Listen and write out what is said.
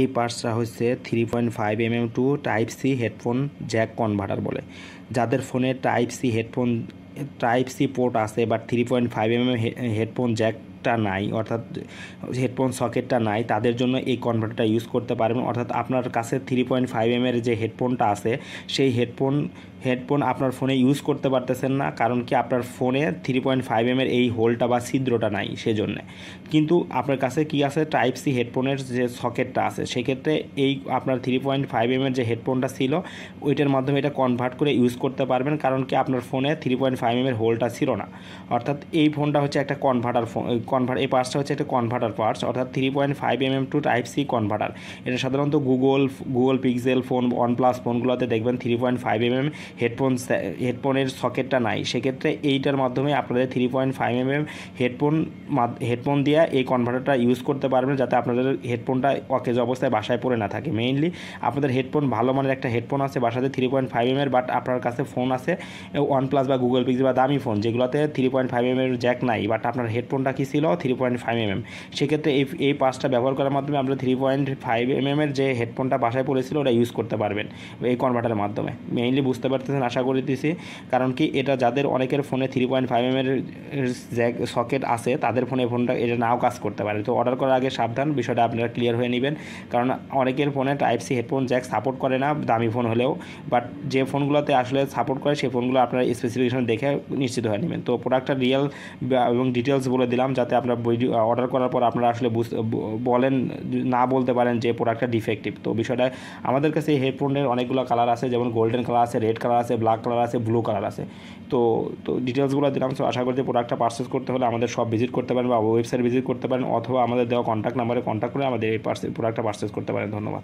এই পার্টসটা হচ্ছে 3.5 mm to type C headphone jack converter বলে। যাদের ফোনে টাইপ সি পোর্ট আছে বাট 3.5 mm হেডফোন জ্যাকটা নাই, অর্থাৎ হেডফোন সকেটটা নাই, তাদের জন্য এই কনভার্টারটা ইউজ করতে পারবেন। অর্থাৎ আপনার কাছে 3.5 mm যে হেডফোনটা আছে সেই হেডফোন আপনার ফোনে ইউজ করতে পারতেছেন না, কারণ কি আপনার ফোনে 3.5 mm এই হোলটা বা ছিদ্রটা নাই সেজন্য। কিন্তু আপনার কাছে কি আছে, টাইপ সি হেডফোনের যে সকেটটা আছে, সেক্ষেত্রে এই আপনার 3.5 mm যে হেডফোনটা ছিল ওইটার মাধ্যমে এটা কনভার্ট করে ইউজ করতে পারবেন, কারণ কি আপনার ফোনে 3.5 mm হোলটা ছিল না। অর্থাৎ এই ফোনটা হচ্ছে একটা এই পার্টসটা হচ্ছে একটা কনভার্টার পার্টস, অর্থাৎ 3.5 mm to type C converter. এটা সাধারণত গুগল পিক্সেল ফোন, ওয়ানপ্লাস ফোনগুলোতে দেখবেন 3.5 mm হেডফোনের সকেটটা নাই। সেক্ষেত্রে এইটার মাধ্যমে আপনাদের 3.5 mm হেডফোন দিয়ে এই কনভার্টারটা ইউজ করতে পারবেন, যাতে আপনাদের হেডফোনটা অকেজ অবস্থায় বাসায় পড়ে না থাকে। মেইনলি আপনাদের হেডফোন ভালো মানের একটা হেডফোন আছে বাসাতে 3.5 mm, বাট আপনার কাছে ফোন আছে ওয়ানপ্লাস বা গুগল পিক্সেল বা দামি ফোন যেগুলোতে 3.5 mm জ্যাক নাই, বাট আপনার হেডফোনটা কি ছিল 3.5 mm। সেক্ষেত্রে এই পাঁচটা ব্যবহার করার মাধ্যমে আপনারা 3.5 mm যে হেডফোনটা বাসায় পড়েছিল ওটা ইউজ করতে পারবেন এই কনভার্টারের মাধ্যমে। মেইনলি বুঝতে পারতেছেন আশা করতেছি, কারণ কি এটা যাদের অনেকের ফোনে 3.5 mm জ্যাক সকেট আছে তাদের ফোনটা এটা নাও কাজ করতে পারে। তো অর্ডার করার আগে সাবধান, বিষয়টা আপনারা ক্লিয়ার হয়ে নেবেন, কারণ অনেকের ফোনে type C headphone jack support করে না দামি ফোন হলেও, বাট যে ফোনগুলোতে আসলে সাপোর্ট করে সেই ফোনগুলো আপনারা স্পেসিফিকেশন দেখে নিশ্চিত হয়ে নেবেন। তো প্রোডাক্টটা রিয়েল এবং ডিটেলস বলে দিলাম, যাতে আপনারা অর্ডার করার পর আপনারা আসলে বলতে পারেন যে প্রোডাক্টটা ডিফেক্টিভ। তো বিষয়টা আমাদের কাছে এই হেডফোনের অনেকগুলো কালার আছে, যেমন গোল্ডেন কালার আছে, রেড কালার আছে, ব্ল্যাক কালার আছে, ব্লু কালার আছে। তো ডিটেলসগুলো দিলাম। সো আশা করছি প্রোডাক্টটা পারচেস করতে হলে আমাদের সব ভিজিট করতে পারেন বা ওয়েবসাইট ভিজিট করতে পারেন, অথবা আমাদের দেওয়া কন্ট্যাক্ট নাম্বারে কন্ট্যাক্ট করে আমাদের এই প্রোডাক্টটা পারচেস করতে পারেন। ধন্যবাদ।